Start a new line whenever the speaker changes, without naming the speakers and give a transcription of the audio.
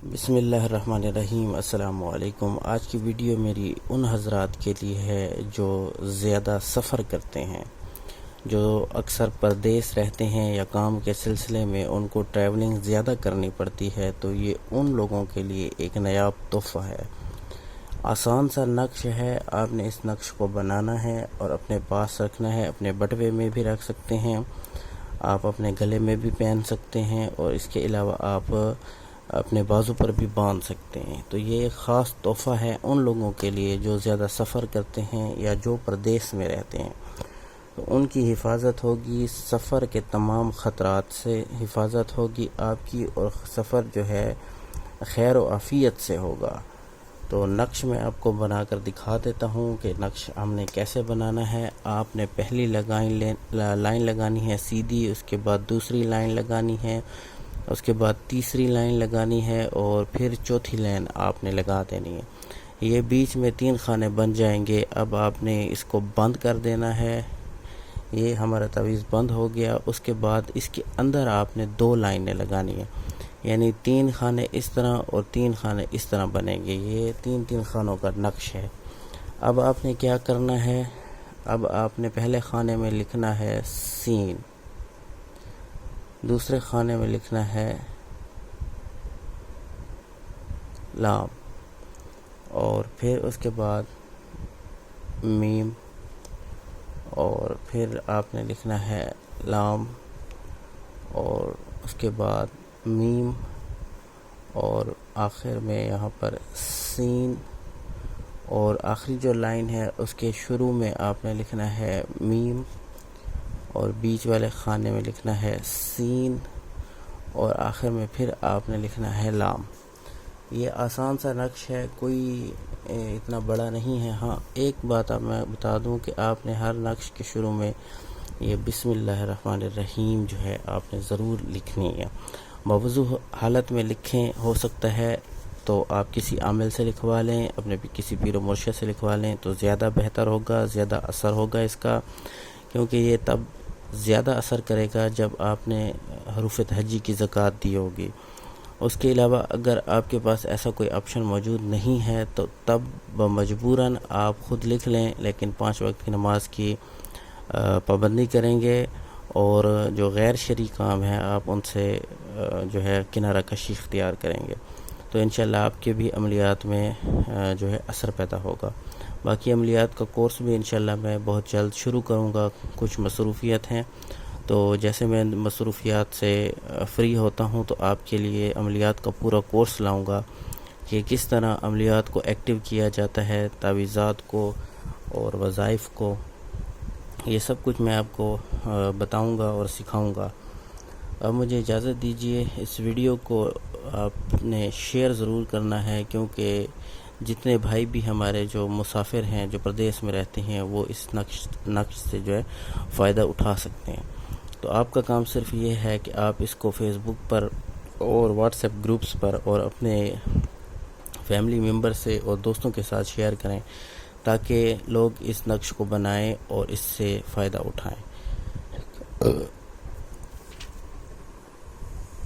بسم اللہ الرحمن الرحیم۔ السلام علیکم۔ آج کی ویڈیو میری ان حضرات کے لیے ہے جو زیادہ سفر کرتے ہیں، جو اکثر پردیس رہتے ہیں یا کام کے سلسلے میں ان کو ٹریولنگ زیادہ کرنی پڑتی ہے، تو یہ ان لوگوں کے لیے ایک نایاب تحفہ ہے۔ آسان سا نقش ہے، آپ نے اس نقش کو بنانا ہے اور اپنے پاس رکھنا ہے۔ اپنے بٹوے میں بھی رکھ سکتے ہیں، آپ اپنے گلے میں بھی پہن سکتے ہیں، اور اس کے علاوہ آپ اپنے بازو پر بھی باندھ سکتے ہیں۔ تو یہ ایک خاص تحفہ ہے ان لوگوں کے لیے جو زیادہ سفر کرتے ہیں یا جو پردیس میں رہتے ہیں، تو ان کی حفاظت ہوگی، سفر کے تمام خطرات سے حفاظت ہوگی آپ کی، اور سفر جو ہے خیر و عافیت سے ہوگا۔ تو نقش میں آپ کو بنا کر دکھا دیتا ہوں کہ نقش ہم نے کیسے بنانا ہے۔ آپ نے پہلی لائن لگانی ہے سیدھی، اس کے بعد دوسری لائن لگانی ہے، اس کے بعد تیسری لائن لگانی ہے، اور پھر چوتھی لائن آپ نے لگا دینی ہے۔ یہ بیچ میں 3 خانے بن جائیں گے۔ اب آپ نے اس کو بند کر دینا ہے۔ یہ ہمارا تعویذ بند ہو گیا۔ اس کے بعد اس کے اندر آپ نے 2 لائنیں لگانی ہیں، یعنی 3 خانے اس طرح اور 3 خانے اس طرح بنیں گے۔ یہ 3 خانوں کا نقش ہے۔ اب آپ نے کیا کرنا ہے، اب آپ نے پہلے خانے میں لکھنا ہے سین، دوسرے خانے میں لکھنا ہے لام، اور پھر اس کے بعد میم، اور پھر آپ نے لکھنا ہے لام، اور اس کے بعد میم، اور آخر میں یہاں پر سین، اور آخری جو لائن ہے اس کے شروع میں آپ نے لکھنا ہے میم، اور بیچ والے خانے میں لکھنا ہے سین، اور آخر میں پھر آپ نے لکھنا ہے لام۔ یہ آسان سا نقش ہے، کوئی اتنا بڑا نہیں ہے۔ ہاں، ایک بات اب میں بتا دوں کہ آپ نے ہر نقش کے شروع میں یہ بسم اللہ الرحمن الرحیم جو ہے آپ نے ضرور لکھنی ہے۔ موضوع حالت میں لکھیں، ہو سکتا ہے تو آپ کسی عامل سے لکھوا لیں، اپنے کسی پیر و مرشد سے لکھوا لیں تو زیادہ بہتر ہوگا، زیادہ اثر ہوگا اس کا، کیونکہ یہ تب زیادہ اثر کرے گا جب آپ نے حروف تہجی کی زکوٰۃ دی ہوگی۔ اس کے علاوہ اگر آپ کے پاس ایسا کوئی آپشن موجود نہیں ہے تو تب مجبوراً آپ خود لکھ لیں، لیکن 5 وقت کی نماز کی پابندی کریں گے، اور جو غیر شرعی کام ہے آپ ان سے جو ہے کنارہ کشی اختیار کریں گے، تو انشاءاللہ آپ کے بھی عملیات میں جو ہے اثر پیدا ہوگا۔ باقی عملیات کا کورس بھی انشاءاللہ میں بہت جلد شروع کروں گا۔ کچھ مصروفیت ہیں، تو جیسے میں مصروفیات سے فری ہوتا ہوں تو آپ کے لیے عملیات کا پورا کورس لاؤں گا کہ کس طرح عملیات کو ایکٹیو کیا جاتا ہے، تعویذات کو اور وظائف کو، یہ سب کچھ میں آپ کو بتاؤں گا اور سکھاؤں گا۔ اب مجھے اجازت دیجیے، اس ویڈیو کو آپ نے شیئر ضرور کرنا ہے، کیونکہ جتنے بھائی بھی ہمارے جو مسافر ہیں، جو پردیس میں رہتے ہیں، وہ اس نقش سے جو ہے فائدہ اٹھا سکتے ہیں۔ تو آپ کا کام صرف یہ ہے کہ آپ اس کو فیس بک پر اور واٹس ایپ گروپس پر اور اپنے فیملی ممبر سے اور دوستوں کے ساتھ شیئر کریں، تاکہ لوگ اس نقش کو بنائیں اور اس سے فائدہ اٹھائیں۔